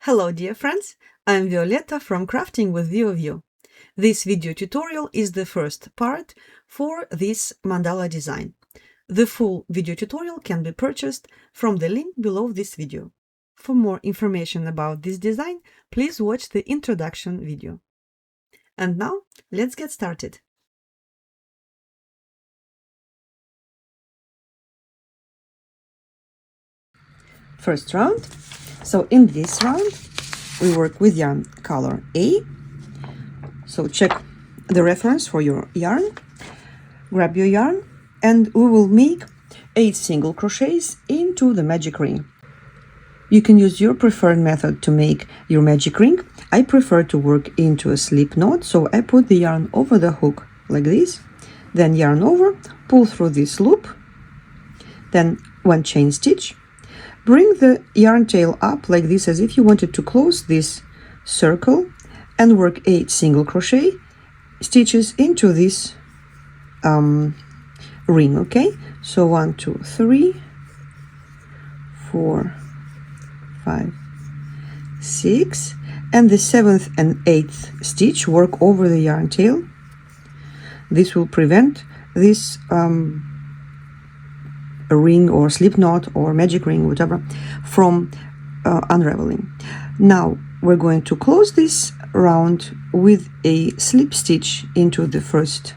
Hello dear friends, I'm Violetta from Crafting with Vieux. This video tutorial is the first part for this mandala design. The full video tutorial can be purchased from the link below this video. For more information about this design, please watch the introduction video. And now, let's get started. First round. So in this round, we work with yarn color A. So check the reference for your yarn, grab your yarn, and we will make 8 single crochets into the magic ring. You can use your preferred method to make your magic ring. I prefer to work into a slip knot, so I put the yarn over the hook like this, then yarn over, pull through this loop, then 1 chain stitch. Bring the yarn tail up like this, as if you wanted to close this circle, and work 8 single crochet stitches into this ring. Okay, so 1 2 3 4 5 6, and the 7th and 8th stitch work over the yarn tail. This will prevent this ring or slip knot or magic ring, whatever, from unraveling. Now we're going to close this round with a slip stitch into the first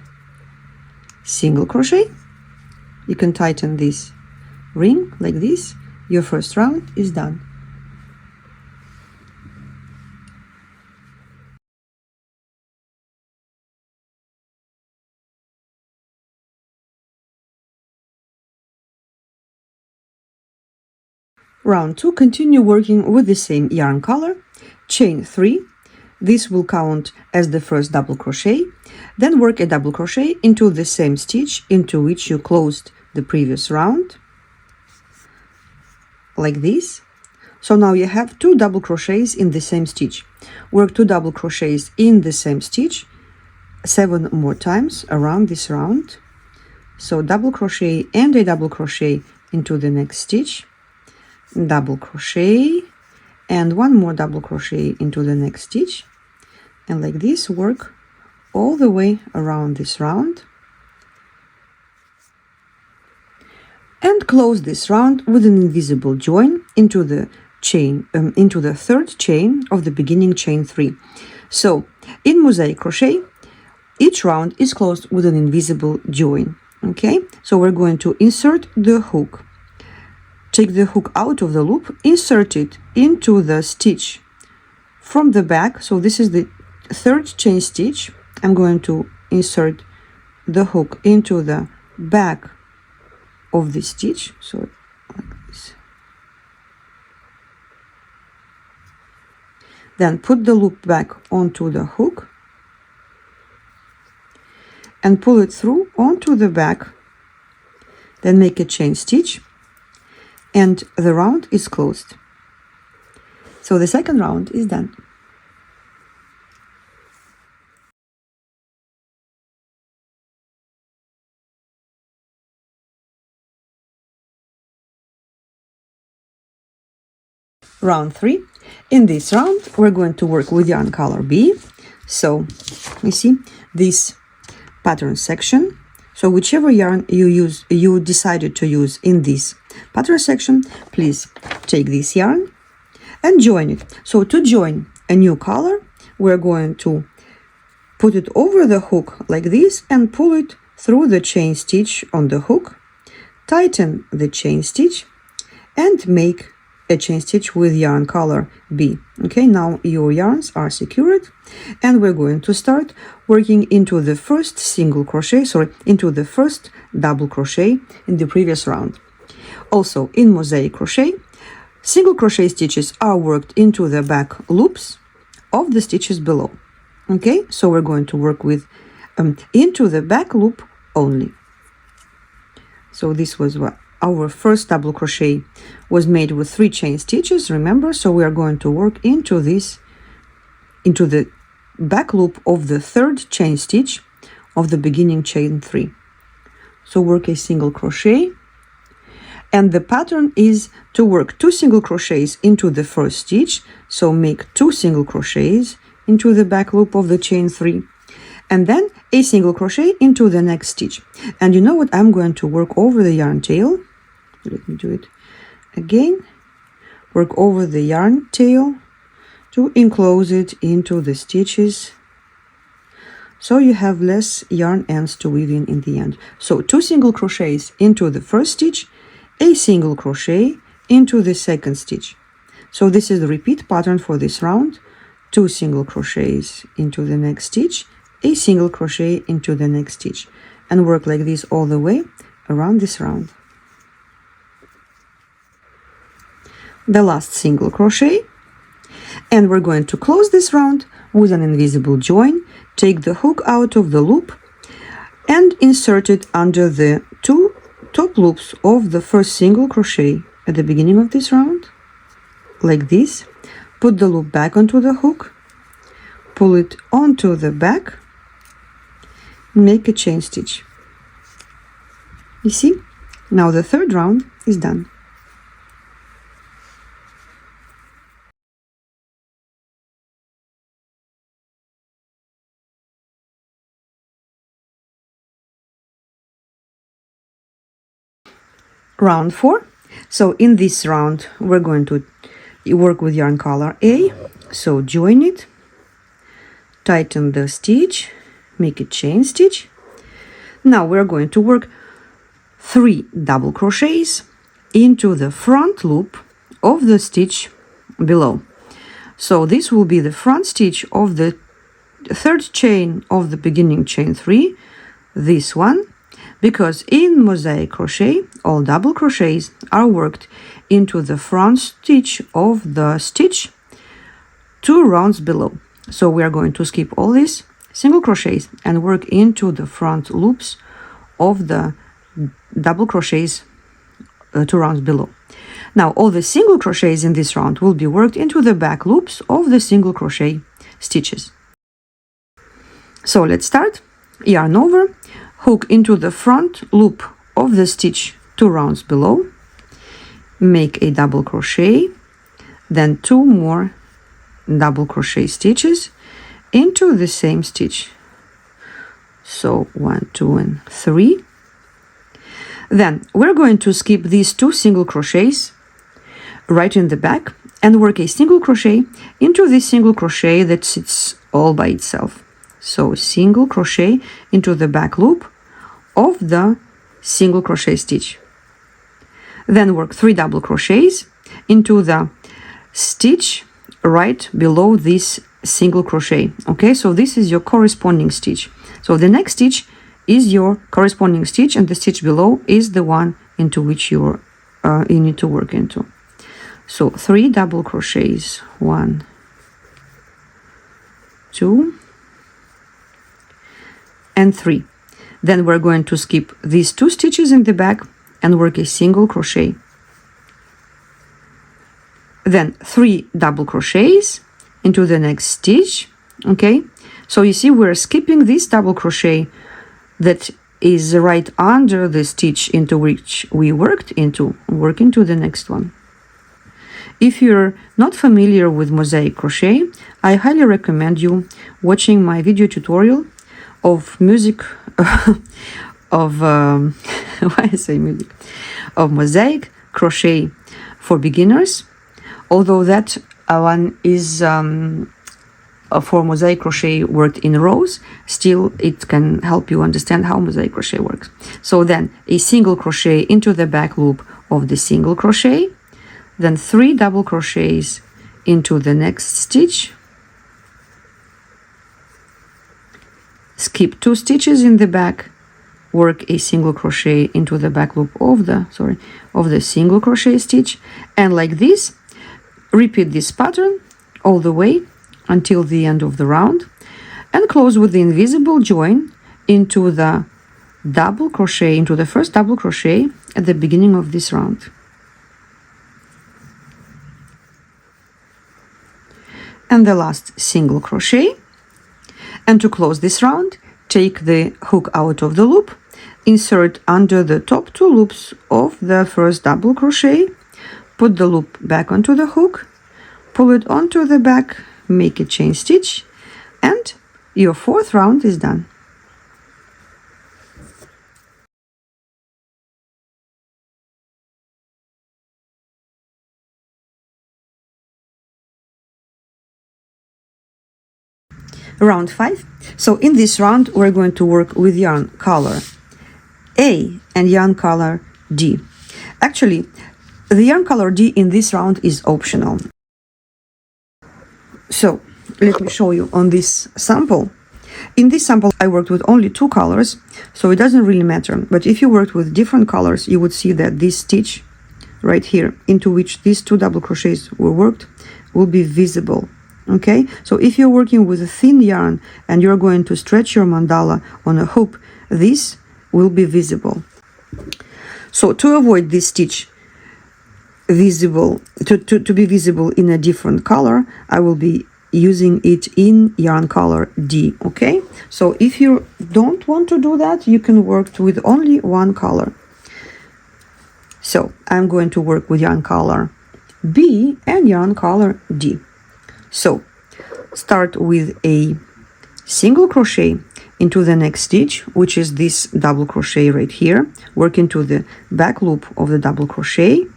single crochet. You can tighten this ring like this. Your first round is done. Round 2, continue working with the same yarn color, chain 3. This will count as the first double crochet. Then work a double crochet into the same stitch into which you closed the previous round, like this. So now you have 2 double crochets in the same stitch. Work 2 double crochets in the same stitch 7 more times around this round. So double crochet and a double crochet into the next stitch, double crochet and 1 more double crochet into the next stitch, and like this work all the way around this round, and close this round with an invisible join into the chain into the 3rd chain of the beginning chain 3. So in mosaic crochet, each round is closed with an invisible join. Okay, so we're going to insert the hook. Take the hook out of the loop, insert it into the stitch from the back. So this is the 3rd chain stitch. I'm going to insert the hook into the back of the stitch, so like this. Then put the loop back onto the hook and pull it through onto the back. Then make a chain stitch, and the round is closed. So the second round is done. Round 3. In this round, we're going to work with yarn color B. So you see this pattern section. So whichever yarn you decided to use in this pattern section, please take this yarn and join it. So to join a new color, we're going to put it over the hook like this and pull it through the chain stitch on the hook, tighten the chain stitch, and make a chain stitch with yarn color B. Okay, now your yarns are secured, and we're going to start working into the first single crochet, into the first double crochet in the previous round. Also in mosaic crochet, single crochet stitches are worked into the back loops of the stitches below. Okay, so we're going to work with into the back loop only. So this was what our first double crochet was made with 3 chain stitches, remember. So we are going to work into this, into the back loop of the 3rd chain stitch of the beginning chain 3. So work a single crochet And the pattern is to work 2 single crochets into the first stitch, so make 2 single crochets into the back loop of the chain 3, and then a single crochet into the next stitch. And you know what? I'm going to work over the yarn tail. Let me do it again. Work over the yarn tail to enclose it into the stitches, so you have less yarn ends to weave in the end. So 2 single crochets into the first stitch, a single crochet into the second stitch. So this is the repeat pattern for this round. 2 single crochets into the next stitch, a single crochet into the next stitch, and work like this all the way around this round. The last single crochet, and we're going to close this round with an invisible join. Take the hook out of the loop and insert it under the 2 top loops of the first single crochet at the beginning of this round, like this. Put the loop back onto the hook, pull it onto the back, make a chain stitch. You see? Now the third round is done. Round 4. So in this round we're going to work with yarn color A. So join it, tighten the stitch, make a chain stitch. Now we're going to work 3 double crochets into the front loop of the stitch below. So this will be the front stitch of the third chain of the beginning chain 3, this one, because in mosaic crochet all double crochets are worked into the front stitch of the stitch 2 rounds below. So we are going to skip all these single crochets and work into the front loops of the double crochets 2 rounds below. Now all the single crochets in this round will be worked into the back loops of the single crochet stitches. So let's start. Yarn over, hook into the front loop of the stitch 2 rounds below, make a double crochet, then 2 more double crochet stitches into the same stitch. So 1, 2, and 3. Then we're going to skip these 2 single crochets right in the back and work a single crochet into this single crochet that sits all by itself. So single crochet into the back loop of the single crochet stitch. Then work 3 double crochets into the stitch right below this single crochet. Okay, so this is your corresponding stitch. So the next stitch is your corresponding stitch, and the stitch below is the one into which you need to work into. So 3 double crochets, 1, 2, and 3. Then we're going to skip these 2 stitches in the back and work a single crochet. Then 3 double crochets into the next stitch. Okay, so you see we're skipping this double crochet that is right under the stitch into which we worked into, work into the next one. If you're not familiar with mosaic crochet, I highly recommend you watching my video tutorial of music of why I say music of mosaic crochet for beginners. Although that one is for mosaic crochet worked in rows, still it can help you understand how mosaic crochet works. So then a single crochet into the back loop of the single crochet, then 3 double crochets into the next stitch, skip 2 stitches in the back, work a single crochet into the back loop of the single crochet stitch, and like this repeat this pattern all the way until the end of the round, and close with the invisible join into the double crochet, into the first double crochet at the beginning of this round. And the last single crochet. And to close this round, take the hook out of the loop, insert under the top 2 loops of the first double crochet, put the loop back onto the hook, pull it onto the back, make a chain stitch, and your 4th round is done. Round 5. So in this round we're going to work with yarn color A and yarn color D. Actually, the yarn color D in this round is optional. So let me show you on this sample. In this sample I worked with only 2 colors, so it doesn't really matter. But if you worked with different colors, you would see that this stitch right here, into which these 2 double crochets were worked, will be visible. Okay, so if you're working with a thin yarn and you're going to stretch your mandala on a hoop, this will be visible. So to avoid this stitch visible, to be visible in a different color, I will be using it in yarn color D. Okay, so if you don't want to do that, you can work with only one color. So I'm going to work with yarn color B and yarn color D. So start with a single crochet into the next stitch, which is this double crochet right here. Work into the back loop of the double crochet.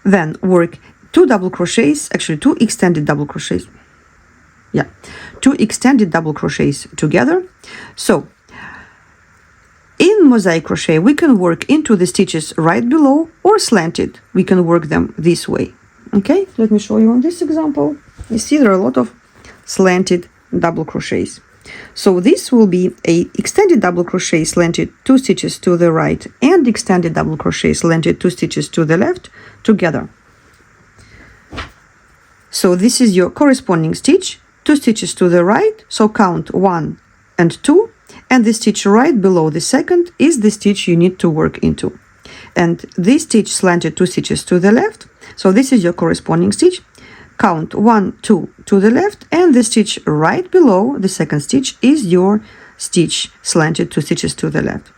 Then work 2 double crochets, actually 2 extended double crochets. Yeah, 2 extended double crochets together. So in mosaic crochet, we can work into the stitches right below or slanted. We can work them this way. Okay, let me show you on this example. You see there are a lot of slanted double crochets. So this will be a extended double crochet slanted 2 stitches to the right and extended double crochet slanted 2 stitches to the left together. So this is your corresponding stitch, 2 stitches to the right, so count 1 and 2, and the stitch right below the second is the stitch you need to work into. And this stitch slanted 2 stitches to the left, so this is your corresponding stitch. Count 1, 2 to the left, and the stitch right below the second stitch is your stitch slanted 2 stitches to the left.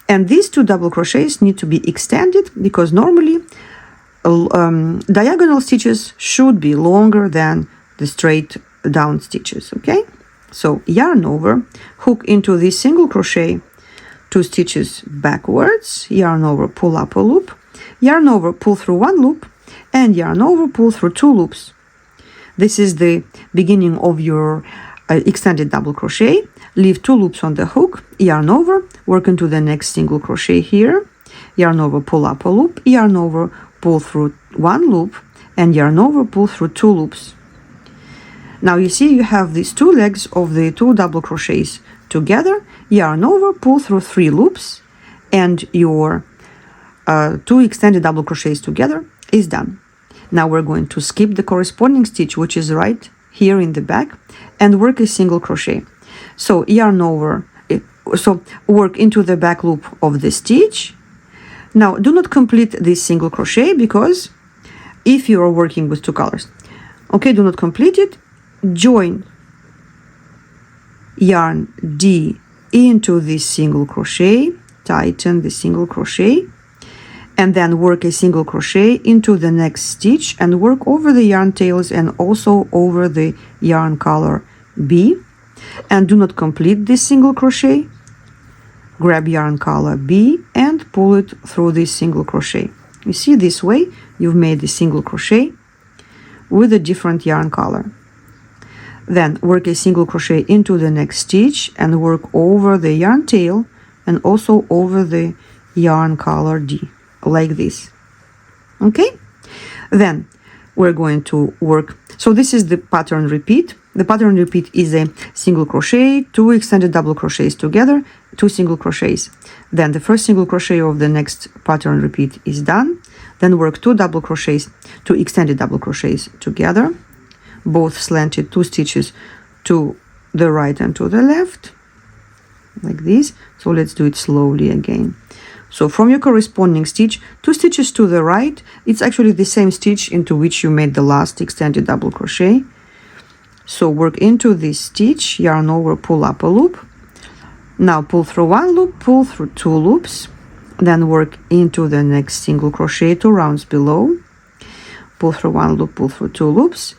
And these 2 double crochets need to be extended because normally diagonal stitches should be longer than the straight down stitches. Okay, so yarn over, hook into this single crochet, 2 stitches backwards, yarn over, pull up a loop, yarn over, pull through 1 loop, and yarn over, pull through 2 loops. This is the beginning of your extended double crochet. Leave 2 loops on the hook, yarn over, work into the next single crochet here, yarn over, pull up a loop, yarn over, pull through 1 loop, and yarn over, pull through 2 loops. Now you see you have these 2 legs of the 2 double crochets together, yarn over, pull through 3 loops, and your 2 extended double crochets together is done. Now we're going to skip the corresponding stitch, which is right here in the back, and work a single crochet. So yarn over, so work into the back loop of the stitch. Now do not complete this single crochet because if you are working with 2 colors, okay, do not complete it. Join yarn D into this single crochet, tighten the single crochet, and then work a single crochet into the next stitch and work over the yarn tails and also over the yarn color B. And do not complete this single crochet. Grab yarn color B and pull it through this single crochet. You see, this way you've made the single crochet with a different yarn color. Then work a single crochet into the next stitch and work over the yarn tail and also over the yarn color D, like this. Okay, then we're going to work. So this is the pattern repeat. The pattern repeat is a single crochet, 2 extended double crochets together, 2 single crochets. Then the first single crochet of the next pattern repeat is done. Then work 2 double crochets, 2 extended double crochets together, both slanted 2 stitches to the right and to the left, like this. So let's do it slowly again. So from your corresponding stitch, 2 stitches to the right, it's actually the same stitch into which you made the last extended double crochet. So work into this stitch, yarn over, pull up a loop, Now pull through one loop, pull through two loops, then work into the next single crochet 2 rounds below, pull through one loop, pull through two loops,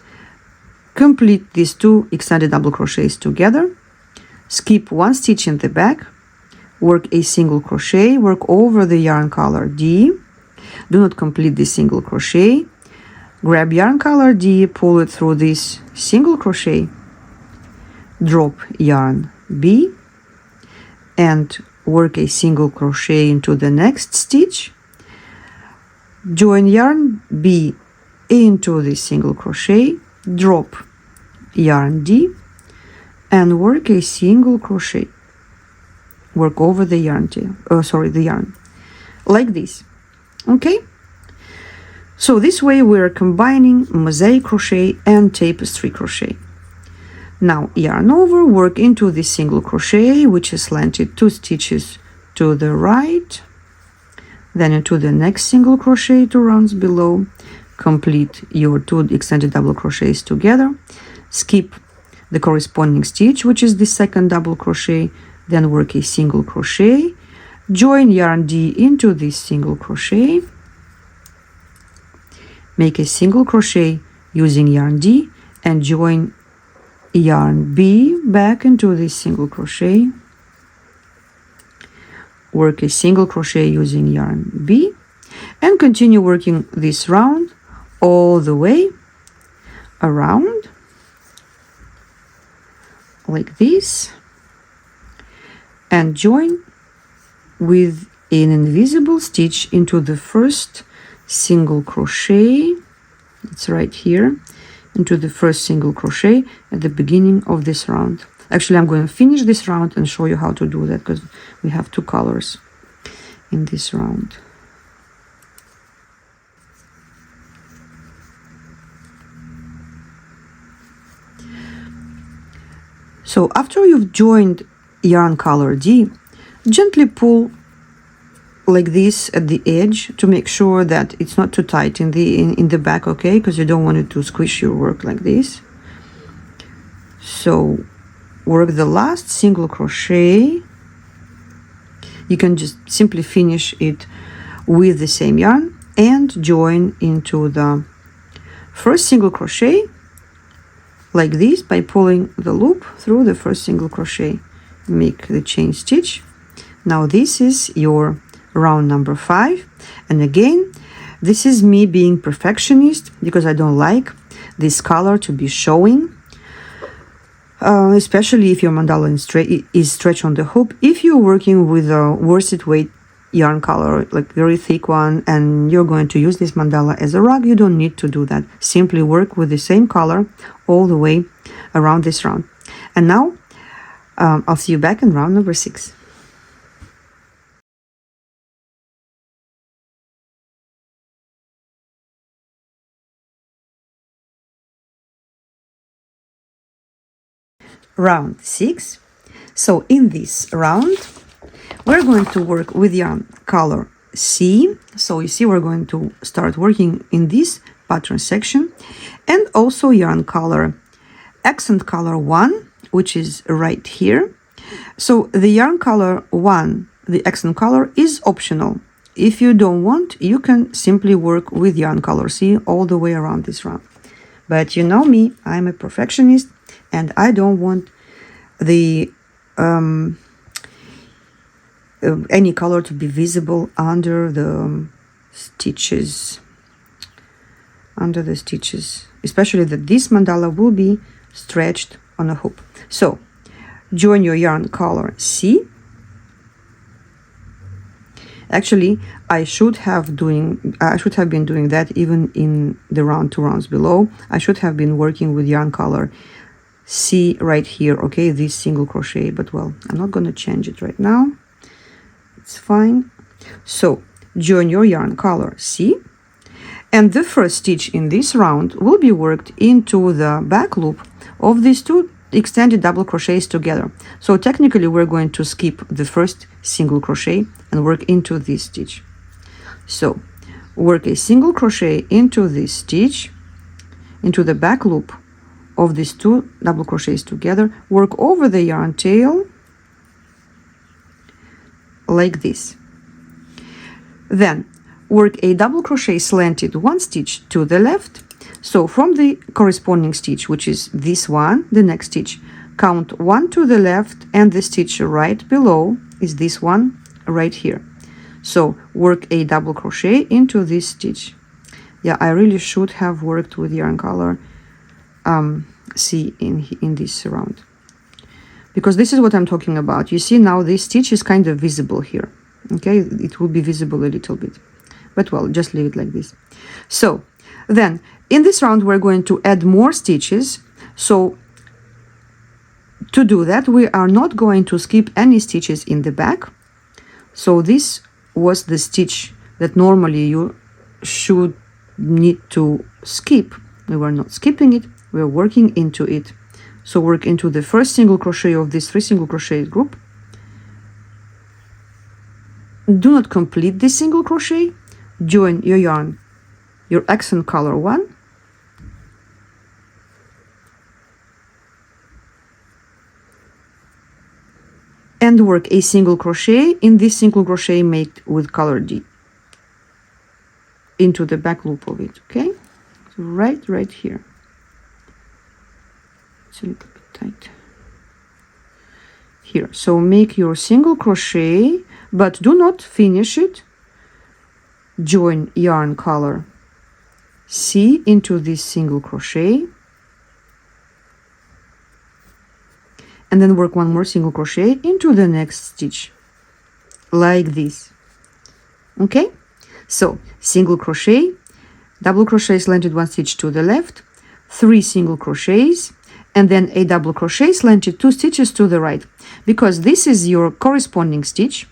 complete these 2 extended double crochets together, skip 1 stitch in the back, work a single crochet, work over the yarn color D, do not complete the single crochet, grab yarn color D, pull it through this single crochet, drop yarn B, and work a single crochet into the next stitch, join yarn B into the single crochet, drop yarn D, and work a single crochet, work over the yarn tail, the yarn, like this. Okay, so this way we're combining mosaic crochet and tapestry crochet. Now yarn over, work into the single crochet, which is slanted 2 stitches to the right, then into the next single crochet 2 rounds below, complete your 2 extended double crochets together, skip the corresponding stitch, which is the second double crochet, then work a single crochet, join yarn D into this single crochet, make a single crochet using yarn D, and join yarn B back into this single crochet, work a single crochet using yarn B, and continue working this round all the way around like this, and join with an invisible stitch into the first single crochet. It's right here, into the first single crochet at the beginning of this round. Actually, I'm going to finish this round and show you how to do that, because we have 2 colors in this round. So after you've joined yarn color D, gently pull like this at the edge to make sure that it's not too tight in the back, okay, because you don't want it to squish your work like this. So work the last single crochet. You can just simply finish it with the same yarn and join into the first single crochet like this by pulling the loop through the first single crochet, make the chain stitch. Now this is your round number 5, and again, this is me being perfectionist because I don't like this color to be showing, especially if your mandala is stretched on the hoop. If you're working with a worsted weight yarn color, like very thick one, and you're going to use this mandala as a rug, you don't need to do that. Simply work with the same color all the way around this round. And now I'll see you back in round number 6. Round 6. So in this round we're going to work with yarn color C. So you see, we're going to start working in this pattern section, and also yarn color accent color 1, which is right here. So the yarn color 1, the accent color, is optional. If you don't want, you can simply work with yarn color C all the way around this round. But you know me, I'm a perfectionist, and I don't want the any color to be visible under the stitches, especially that this mandala will be stretched on a hoop. So join your yarn color C. Actually, I should have been doing that even in the round 2 rounds below. I should have been working with yarn color C right here, okay, this single crochet, but well, I'm not going to change it right now. It's fine. So join your yarn color C, and the first stitch in this round will be worked into the back loop of these 2 extended double crochets together. So technically we're going to skip the first single crochet and work into this stitch. So work a single crochet into this stitch, into the back loop of these 2 double crochets together, work over the yarn tail, like this. Then work a double crochet slanted 1 stitch to the left. So from the corresponding stitch, which is this one, the next stitch, count 1 to the left, and the stitch right below is this one right here. So work a double crochet into this stitch. Yeah, I really should have worked with yarn color C in this round, because this is what I'm talking about. You see now this stitch is kind of visible here. Okay, it will be visible a little bit, but well, just leave it like this. So then in this round we're going to add more stitches. So to do that, we are not going to skip any stitches in the back. So this was the stitch that normally you should need to skip. We were not skipping it, we are working into it. So work into the first single crochet of this 3 single crochet group. Do not complete this single crochet. Join your yarn, your accent color 1, and work a single crochet in this single crochet made with color D into the back loop of it. Okay, so right here. It's a little bit tight here. So make your single crochet, but do not finish it. Join yarn color C into this single crochet, and then work 1 more single crochet into the next stitch like this. Okay, so single crochet, double crochet slanted 1 stitch to the left, 3 single crochets, and then a double crochet slanted 2 stitches to the right, because this is your corresponding stitch,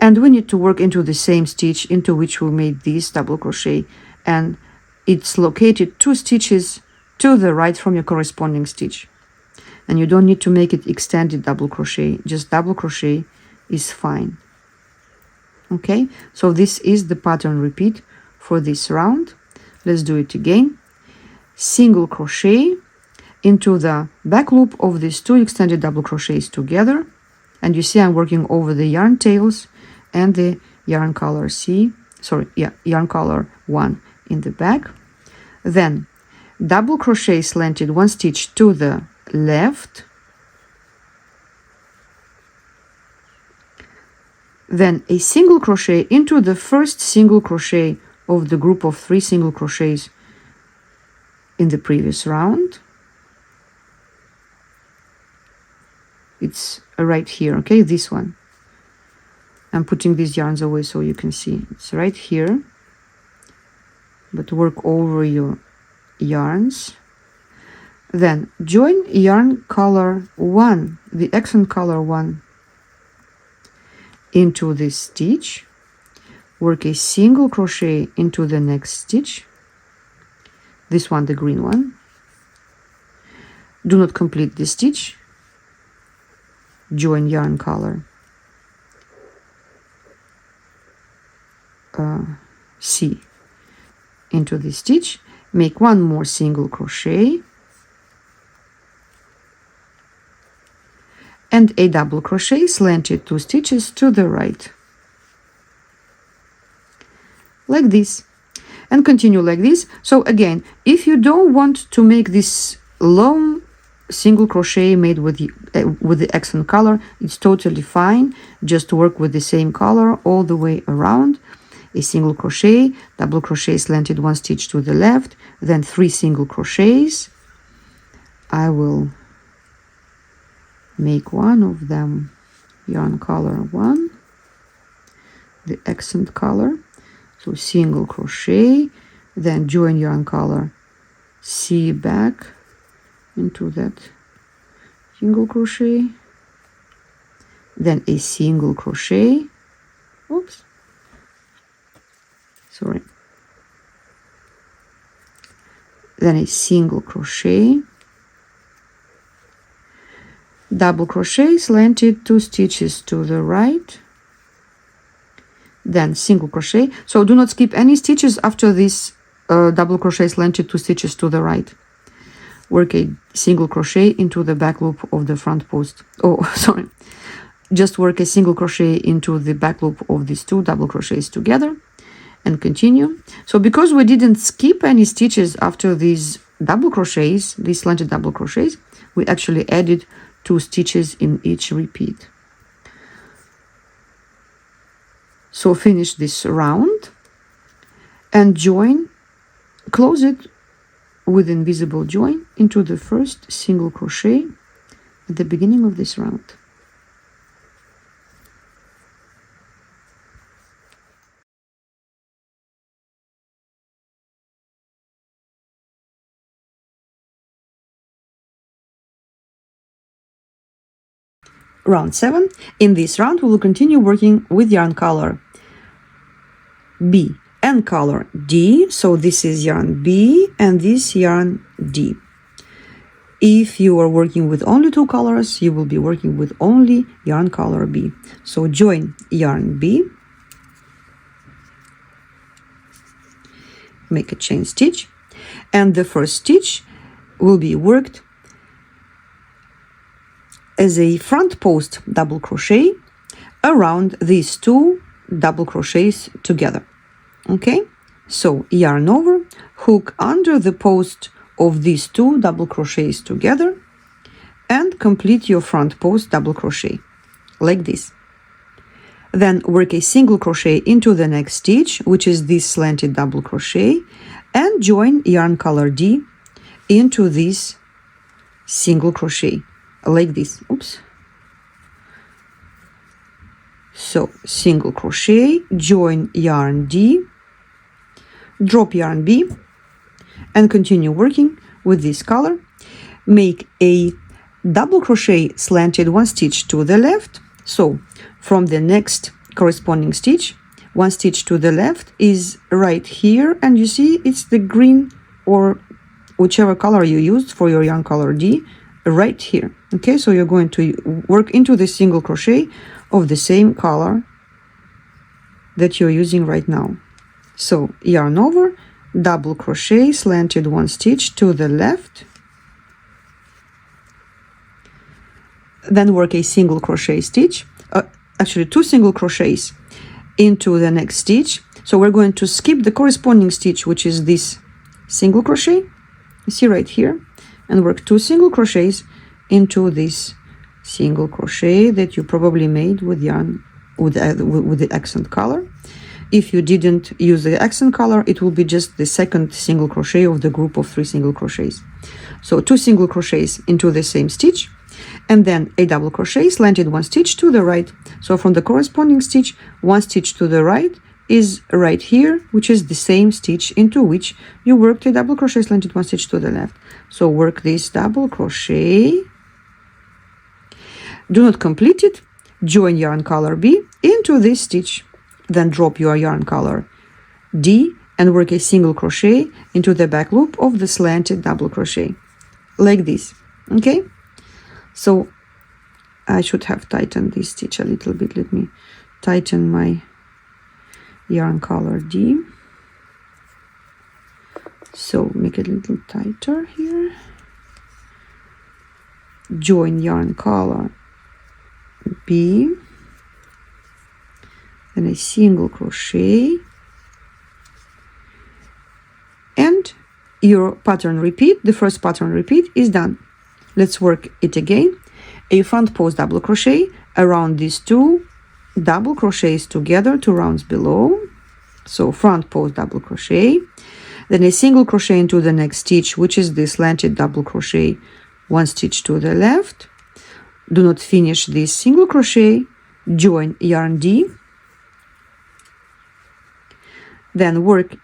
and we need to work into the same stitch into which we made this double crochet, and it's located 2 stitches to the right from your corresponding stitch. And you don't need to make it extended double crochet, just double crochet is fine. Okay, so this is the pattern repeat for this round. Let's do it again. Single crochet into the back loop of these 2 extended double crochets together, and you see I'm working over the yarn tails and the yarn color yarn color 1 in the back. Then double crochet slanted 1 stitch to the left, then a single crochet into the first single crochet of the group of 3 single crochets in the previous round. It's right here. Okay, this one. I'm putting these yarns away so you can see. It's right here, but work over your yarns. Then join yarn color 1, the accent color 1, into this stitch. Work a single crochet into the next stitch, this one, the green one. Do not complete the stitch. Join yarn color C into the stitch, make 1 more single crochet and a double crochet slanted 2 stitches to the right like this, and continue like this. So again, if you don't want to make this long single crochet made with the accent color, it's totally fine. Just work with the same color all the way around. A single crochet, double crochet slanted 1 stitch to the left, then 3 single crochets. I will make one of them yarn color 1, the accent color. So single crochet, then join yarn color C back into that single crochet, then a single crochet, oops, sorry, then a single crochet, double crochet slanted 2 stitches to the right, then single crochet. So do not skip any stitches after this double crochet slanted 2 stitches to the right. Work a single crochet into the back loop of the front post. Oh, sorry, just work a single crochet into the back loop of these 2 double crochets together and continue. So because we didn't skip any stitches after these double crochets, these slanted double crochets, we actually added 2 stitches in each repeat. So finish this round and join, close it with invisible join into the first single crochet at the beginning of this round. Round 7. In this round, we will continue working with yarn color B and color D. So this is yarn B and this yarn D. If you are working with only 2 colors, you will be working with only yarn color B. So join yarn B, make a chain stitch, and the first stitch will be worked as a front post double crochet around these 2 double crochets together. Okay, so yarn over, hook under the post of these 2 double crochets together and complete your front post double crochet like this. Then work a single crochet into the next stitch, which is this slanted double crochet, and join yarn color D into this single crochet like this. Oops. So single crochet, join yarn D, drop yarn B, and continue working with this color. Make a double crochet slanted 1 stitch to the left. So from the next corresponding stitch, 1 stitch to the left is right here, and you see it's the green or whichever color you used for your yarn color D right here. Okay, so you're going to work into the single crochet of the same color that you're using right now. So yarn over, double crochet, slanted 1 stitch to the left, then work a single crochet stitch, actually 2 single crochets into the next stitch. So we're going to skip the corresponding stitch, which is this single crochet, you see right here, and work 2 single crochets into this single crochet that you probably made with yarn with the accent color. If you didn't use the accent color, it will be just the second single crochet of the group of 3 single crochets. So 2 single crochets into the same stitch, and then a double crochet, slanted 1 stitch to the right. So from the corresponding stitch, 1 stitch to the right is right here, which is the same stitch into which you worked a double crochet, slanted 1 stitch to the left. So work this double crochet, do not complete it, join yarn color B into this stitch, then drop your yarn color D and work a single crochet into the back loop of the slanted double crochet like this. Okay, so I should have tightened this stitch a little bit. Let me tighten my yarn color D. So make it a little tighter here. Join yarn color B, then a single crochet, and your pattern repeat, the first pattern repeat is done. Let's work it again. A front post double crochet around these 2 double crochets together 2 rounds below. So front post double crochet, then a single crochet into the next stitch, which is the slanted double crochet, 1 stitch to the left. Do not finish this single crochet, join yarn D, then work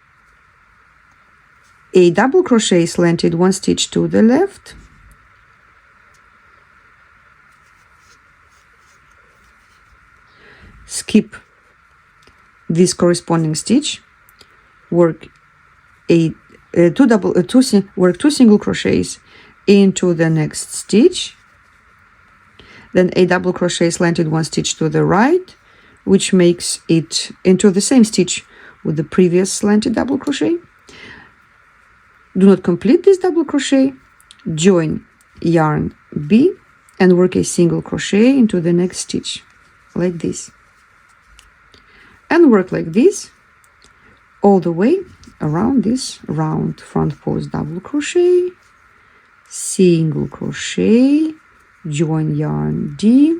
a double crochet, slanted 1 stitch to the left, skip this corresponding stitch, work work 2 single crochets into the next stitch, then a double crochet, slanted 1 stitch to the right, which makes it into the same stitch with the previous slanted double crochet. Do not complete this double crochet, join yarn B and work a single crochet into the next stitch like this, and work like this all the way around this round. Front post double crochet, single crochet, join yarn D,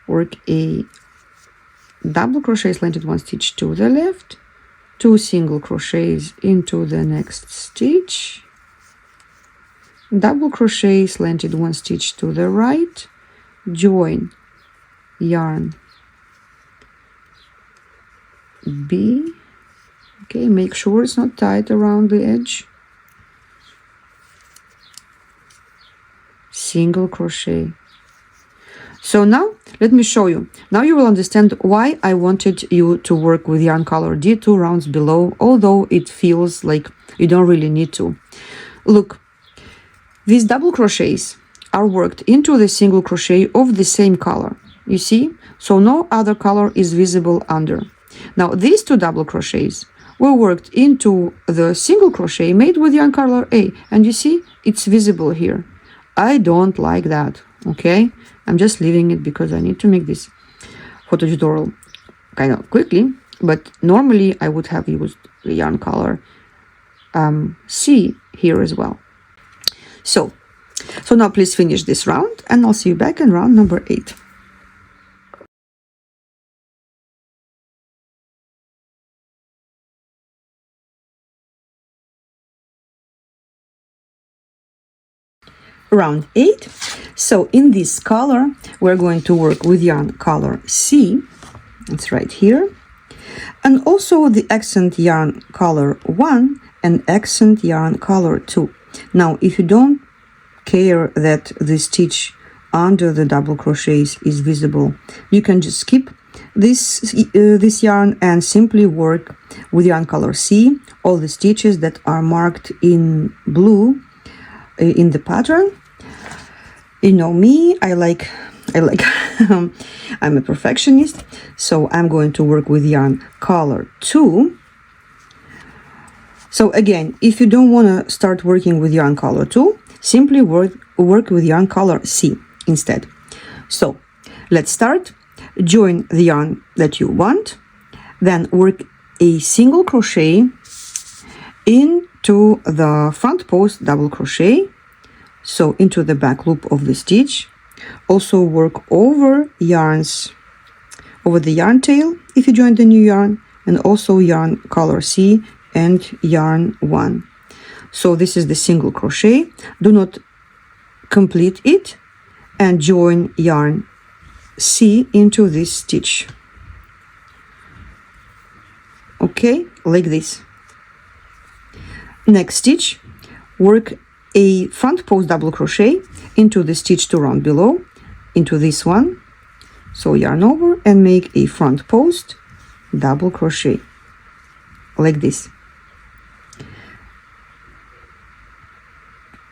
work a double crochet, slanted 1 stitch to the left, 2 single crochets into the next stitch, double crochet, slanted 1 stitch to the right, join yarn B. Okay, make sure it's not tight around the edge, single crochet. So now let me show you. Now you will understand why I wanted you to work with yarn color D 2 rounds below, although it feels like you don't really need to. Look, these double crochets are worked into the single crochet of the same color, you see? So no other color is visible under. Now these 2 double crochets were worked into the single crochet made with yarn color A, and you see it's visible here. I don't like that, okay? I'm just leaving it because I need to make this photo tutorial kind of quickly, but normally I would have used the yarn color C here as well. So now please finish this round, and I'll see you back in round number 8. Round 8. So in this color we're going to work with yarn color C, it's right here, and also the accent yarn color 1 and accent yarn color 2. Now if you don't care that the stitch under the double crochets is visible, you can just skip this yarn and simply work with yarn color C all the stitches that are marked in blue in the pattern. You know me, I like I'm a perfectionist, so I'm going to work with yarn color 2. So again, if you don't want to start working with yarn color 2, simply work with yarn color C instead. So let's start. Join the yarn that you want, then work a single crochet into the front post double crochet, so into the back loop of the stitch. Also work over the yarn tail if you join the new yarn, and also yarn color C and yarn 1. So this is the single crochet. Do not complete it, and join yarn C into this stitch. Okay, like this. Next stitch, work a front post double crochet into the stitch to round below, into this one. So yarn over and make a front post double crochet like this.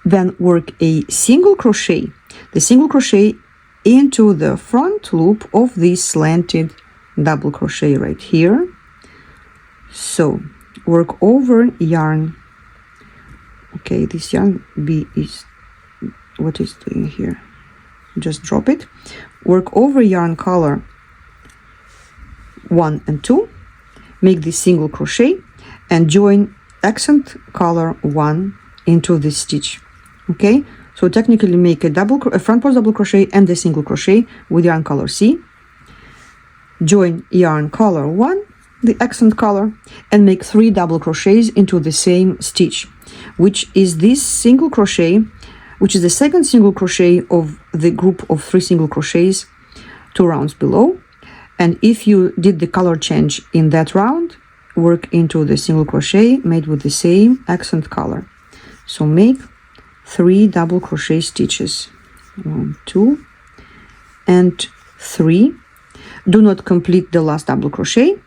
Then work a single crochet, the single crochet into the front loop of this slanted double crochet right here. So work over yarn. Okay, this yarn B is what is doing here. Just drop it. Work over yarn color 1 and 2. Make this single crochet and join accent color 1 into this stitch. Okay, so technically make a front post double crochet and a single crochet with yarn color C. Join yarn color 1, the accent color, and make 3 double crochets into the same stitch, which is this single crochet, which is the second single crochet of the group of 3 single crochets 2 rounds below. And if you did the color change in that round, work into the single crochet made with the same accent color. So make 3 double crochet stitches, 1, 2, and 3. Do not complete the last double crochet,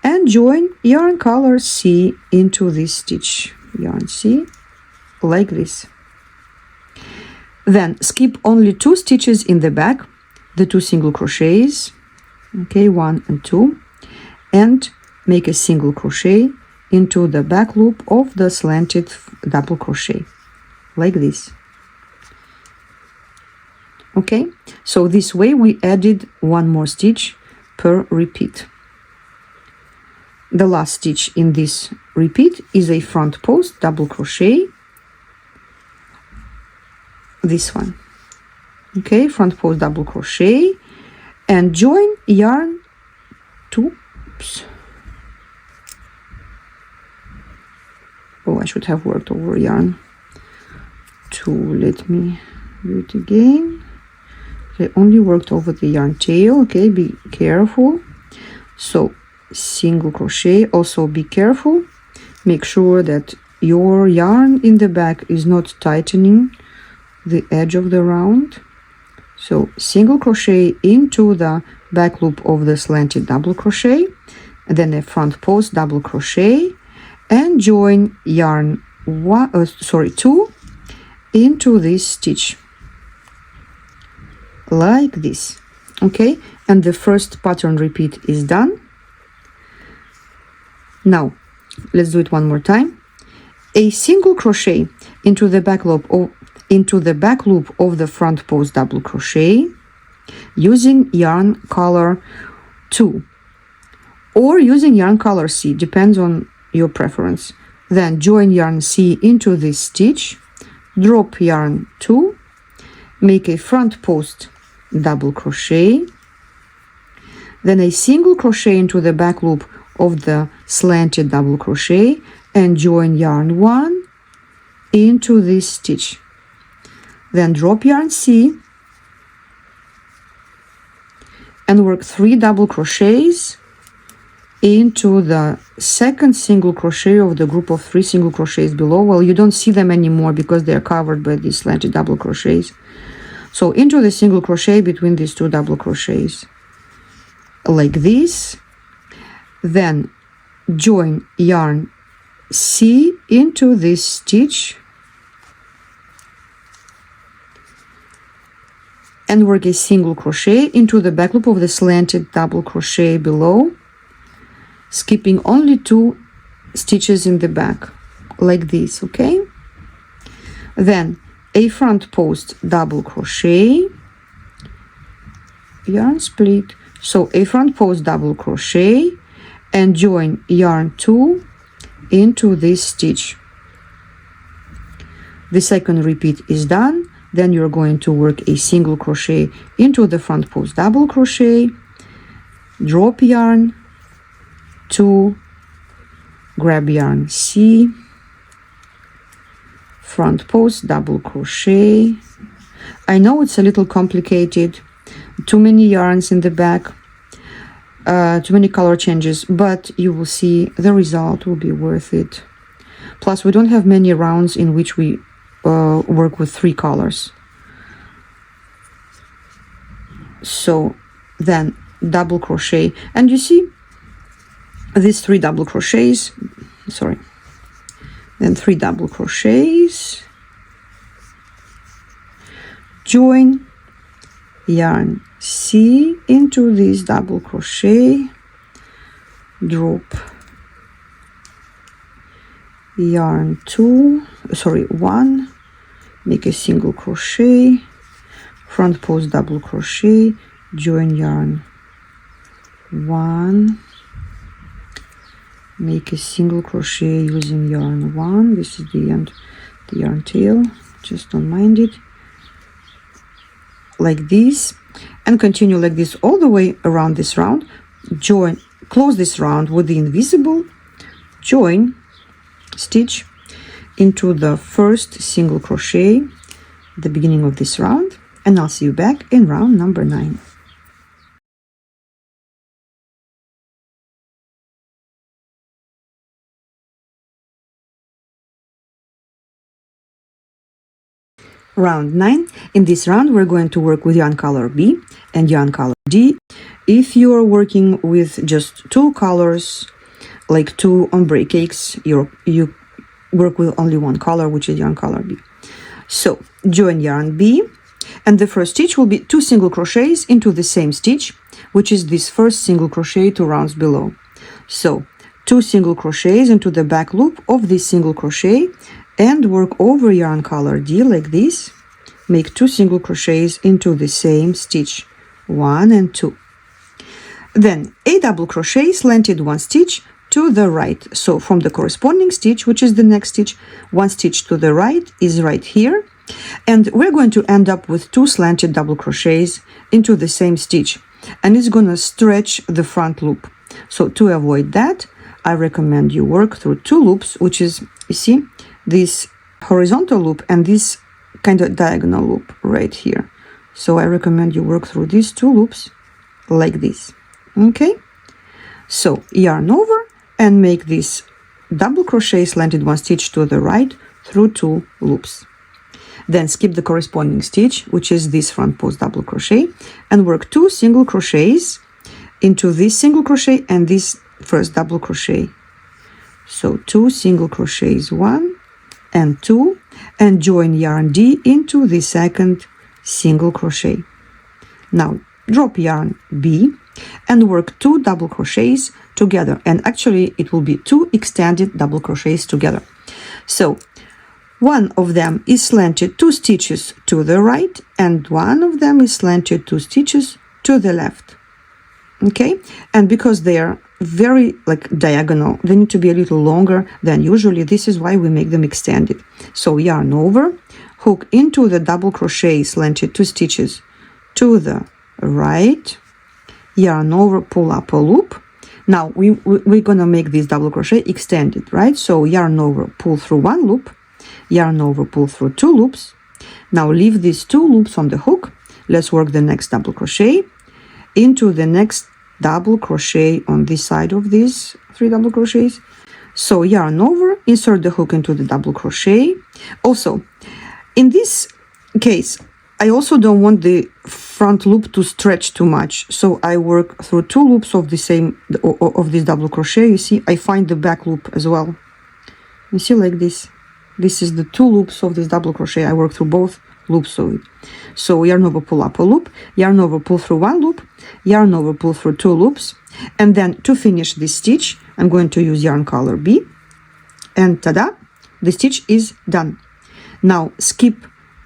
and join yarn color C into this stitch, yarn C, like this. Then skip only 2 stitches in the back, the 2 single crochets, okay, 1 and 2, and make a single crochet into the back loop of the slanted double crochet, like this. Okay, so this way we added one more stitch per repeat. The last stitch in this repeat is a front post double crochet, this one. Okay, front post double crochet and join yarn 2. Oops. Oh, I should have worked over yarn 2. Let me do it again. I only worked over the yarn tail. Okay, be careful. So single crochet, also be careful, make sure that your yarn in the back is not tightening the edge of the round. So single crochet into the back loop of the slanted double crochet, and then a front post double crochet and join yarn 2 into this stitch like this. Okay, and the first pattern repeat is done. Now let's do it one more time. A single crochet into the back loop of the front post double crochet using yarn color 2 or using yarn color C, depends on your preference. Then join yarn C into this stitch, drop yarn 2, make a front post double crochet, then a single crochet into the back loop of the slanted double crochet and join yarn 1 into this stitch, then drop yarn C and work 3 double crochets into the second single crochet of the group of 3 single crochets below. Well, you don't see them anymore because they are covered by these slanted double crochets. So into the single crochet between these 2 double crochets like this, then join yarn C into this stitch and work a single crochet into the back loop of the slanted double crochet below, skipping only 2 stitches in the back like this. Okay, then a front post double crochet, yarn split, so a front post double crochet and join yarn 2 into this stitch. The second repeat is done. Then you're going to work a single crochet into the front post double crochet, drop yarn 2, grab yarn C, front post double crochet. I know it's a little complicated, too many yarns in the back, too many color changes, but you will see the result will be worth it. Plus we don't have many rounds in which we work with 3 colors. So then double crochet, and you see these 3 double crochets, then 3 double crochets, join yarn C into this double crochet, drop yarn 1, make a single crochet, front post double crochet, join yarn 1, make a single crochet using yarn 1. This is the end, the yarn tail, just don't mind it, like this, and continue like this all the way around this round. Join, close this round with the invisible, join stitch into the first single crochet at the beginning of this round, and I'll see you back in round number 9. Round 9. In this round we're going to work with yarn color B and yarn color D. If you are working with just 2 colors, like 2 ombre cakes, you work with only 1 color, which is yarn color B. So join yarn B, and the first stitch will be 2 single crochets into the same stitch, which is this first single crochet 2 rounds below. So 2 single crochets into the back loop of this single crochet and work over yarn color D like this, make 2 single crochets into the same stitch, 1 and 2. Then a double crochet, slanted 1 stitch to the right. So from the corresponding stitch, which is the next stitch, 1 stitch to the right is right here. And we're going to end up with 2 slanted double crochets into the same stitch. And it's going to stretch the front loop. So to avoid that, I recommend you work through 2 loops, which is, you see, this horizontal loop and this kind of diagonal loop right here. So I recommend you work through these 2 loops like this. Okay, so yarn over and make this double crochet, slanted 1 stitch to the right through 2 loops. Then skip the corresponding stitch, which is this front post double crochet, and work 2 single crochets into this single crochet and this first double crochet. So 2 single crochets, 1 and 2, and join yarn D into the second single crochet. Now drop yarn B and work 2 double crochets together, and actually it will be 2 extended double crochets together. So one of them is slanted 2 stitches to the right and one of them is slanted 2 stitches to the left. Okay, and because they are very like diagonal, they need to be a little longer than usually. This is why we make them extended. So yarn over, hook into the double crochet, slanted 2 stitches to the right, yarn over, pull up a loop. Now we're gonna make this double crochet extended, right? So yarn over, pull through 1 loop, yarn over, pull through 2 loops. Now leave these 2 loops on the hook. Let's work the next double crochet into the next double crochet on this side of these 3 double crochets. So yarn over, insert the hook into the double crochet. Also, in this case, I also don't want the front loop to stretch too much, so I work through 2 loops of the same of this double crochet. You see, I find the back loop as well. You see, like this. This is the 2 loops of this double crochet. I work through both loops of it. So yarn over, pull up a loop, yarn over, pull through 1 loop, yarn over, pull through 2 loops, and then to finish this stitch, I'm going to use yarn color B, and tada, the stitch is done. Now skip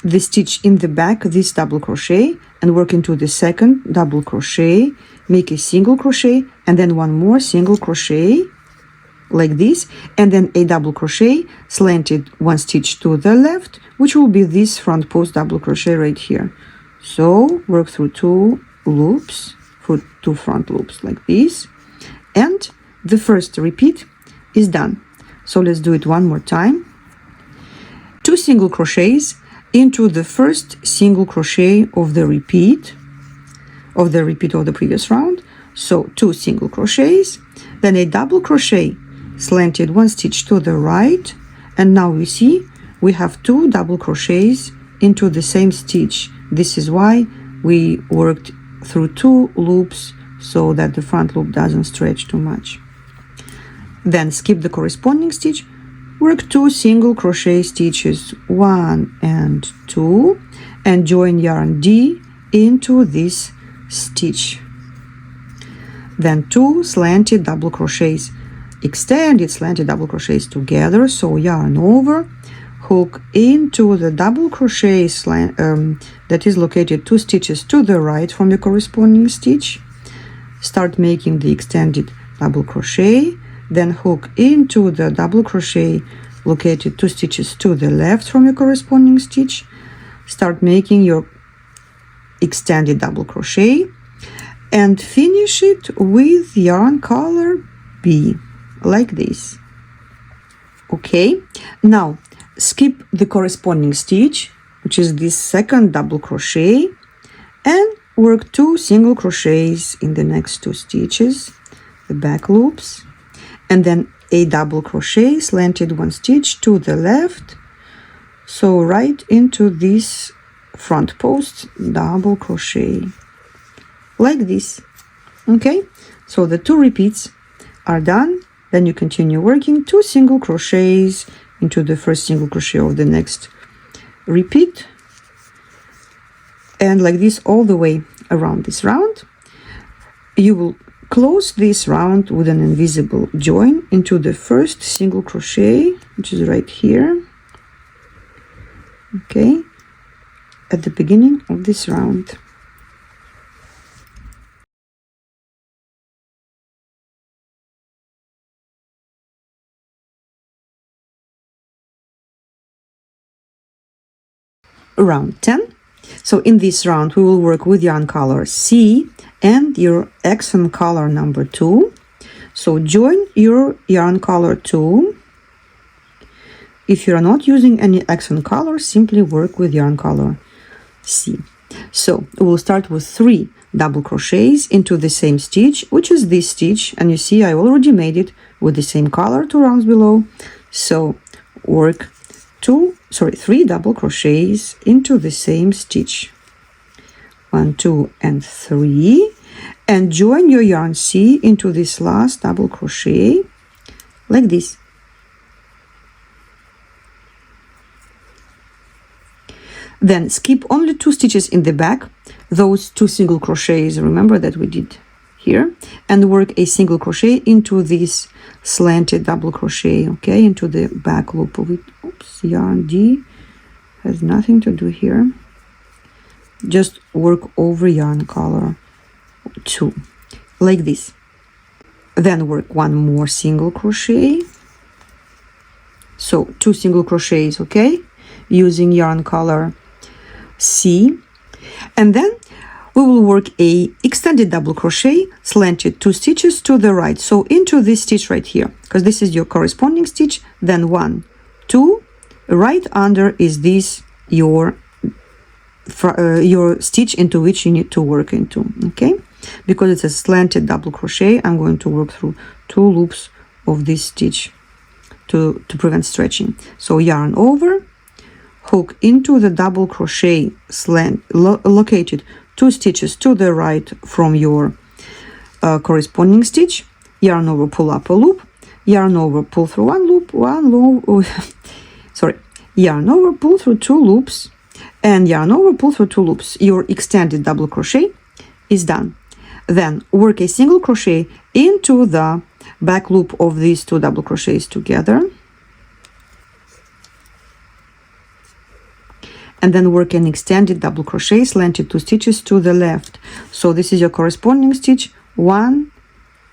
the stitch in the back, this double crochet, and work into the second double crochet, make a single crochet, and then 1 more single crochet, like this, and then a double crochet, slanted 1 stitch to the left, which will be this front post double crochet right here. So work through 2 loops, for 2 front loops like this, and the first repeat is done. So let's do it one more time. 2 single crochets into the first single crochet of the repeat of the previous round. So 2 single crochets, then a double crochet, slanted 1 stitch to the right, and now we see we have 2 double crochets into the same stitch. This is why we worked through 2 loops so that the front loop doesn't stretch too much. Then skip the corresponding stitch, work 2 single crochet stitches, 1 and 2, and join yarn D into this stitch. Then 2 slanted double crochets, extended slanted double crochets together. So yarn over, hook into the double crochet that is located 2 stitches to the right from the corresponding stitch. Start making the extended double crochet, then hook into the double crochet located 2 stitches to the left from the corresponding stitch. Start making your extended double crochet and finish it with yarn color B, like this. Okay, now skip the corresponding stitch, which is this second double crochet, and work 2 single crochets in the next 2 stitches, the back loops, and then a double crochet, slanted 1 stitch to the left, so right into this front post double crochet, like this. Okay, so the 2 repeats are done. Then you continue working 2 single crochets into the first single crochet of the next repeat, and like this all the way around this round. You will close this round with an invisible join into the first single crochet, which is right here. Okay, at the beginning of this round. Round 10. So in this round we will work with yarn color C and your accent color number 2. So join your yarn color 2. If you are not using any accent color, simply work with yarn color C. So we'll start with 3 double crochets into the same stitch, which is this stitch, and you see I already made it with the same color 2 rounds below. So work 3 double crochets into the same stitch, 1, 2 and 3, and join your yarn C into this last double crochet like this. Then skip only 2 stitches in the back, those 2 single crochets, remember that we did here, and work a single crochet into this slanted double crochet, okay, into the back loop of it. Oops, yarn D has nothing to do here. Just work over yarn color 2 like this. Then work 1 more single crochet, so 2 single crochets, okay, using yarn color C, and then we will work a extended double crochet slanted 2 stitches to the right, so into this stitch right here, because this is your corresponding stitch. Then 1, 2, right under is this your stitch into which you need to work into, okay, because it's a slanted double crochet. I'm going to work through 2 loops of this stitch to prevent stretching. So yarn over, hook into the double crochet slant located 2 stitches to the right from your corresponding stitch, yarn over, pull up a loop, yarn over, pull through 1 loop, yarn over, pull through 2 loops, and yarn over, pull through 2 loops. Your extended double crochet is done. Then work a single crochet into the back loop of these 2 double crochets together, and then work an extended double crochet slanted 2 stitches to the left. So this is your corresponding stitch, 1,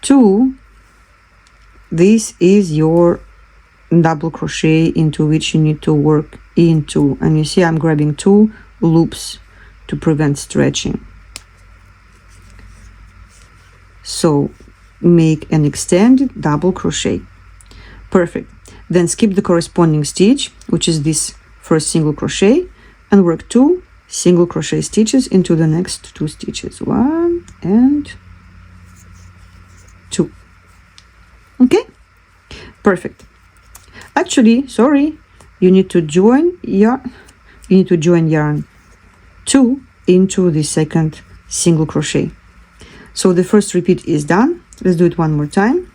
2, this is your double crochet into which you need to work into, and you see I'm grabbing 2 loops to prevent stretching. So make an extended double crochet. Perfect. Then skip the corresponding stitch, which is this first single crochet, and work 2 single crochet stitches into the next 2 stitches, 1 and 2. Okay, perfect. Actually, sorry, you need to join yarn 2 into the second single crochet. So the first repeat is done. Let's do it one more time.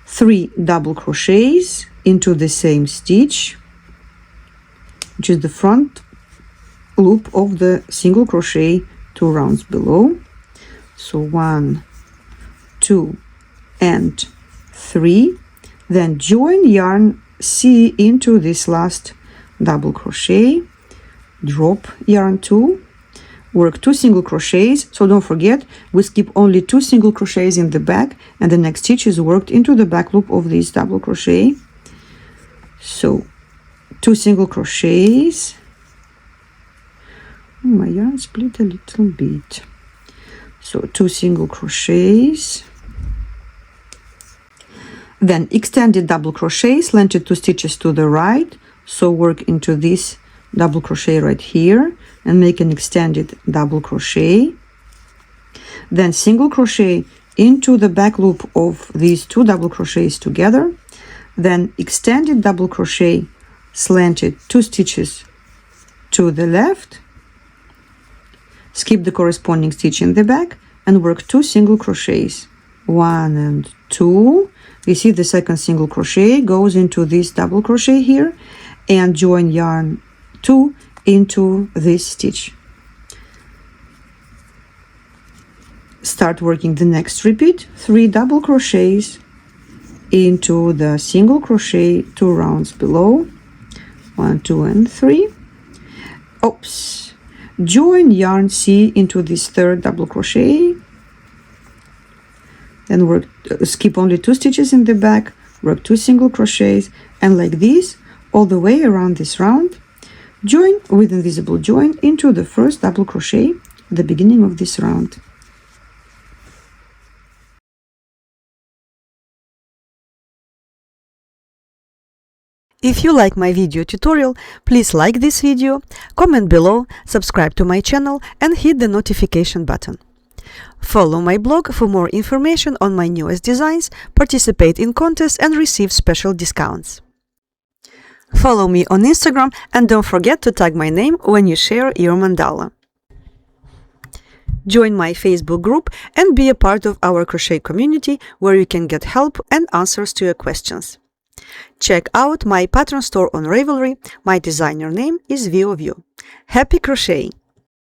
3 double crochets into the same stitch, which is the front loop of the single crochet 2 rounds below. So 1, 2 and 3. Then join yarn C into this last double crochet, drop yarn 2, work 2 single crochets. So don't forget, we skip only 2 single crochets in the back, and the next stitch is worked into the back loop of this double crochet. So 2 single crochets. My yarn split a little bit. So 2 single crochets. Then extended double crochet slanted 2 stitches to the right. So work into this double crochet right here and make an extended double crochet. Then single crochet into the back loop of these 2 double crochets together. Then extended double crochet slanted 2 stitches to the left, skip the corresponding stitch in the back, and work 2 single crochets, 1 and 2. You see the second single crochet goes into this double crochet here, and join yarn 2 into this stitch. Start working the next repeat, 3 double crochets into the single crochet 2 rounds below, 1, 2 and 3. oops, join yarn C into this third double crochet, then work, skip only 2 stitches in the back, work 2 single crochets, and like this all the way around this round, join with invisible join into the first double crochet at the beginning of this round. If you like my video tutorial, please like this video, comment below, subscribe to my channel and hit the notification button. Follow my blog for more information on my newest designs, participate in contests and receive special discounts. Follow me on Instagram and don't forget to tag my name when you share your mandala. Join my Facebook group and be a part of our crochet community where you can get help and answers to your questions. Check out my pattern store on Ravelry. My designer name is Vieux. Happy crocheting!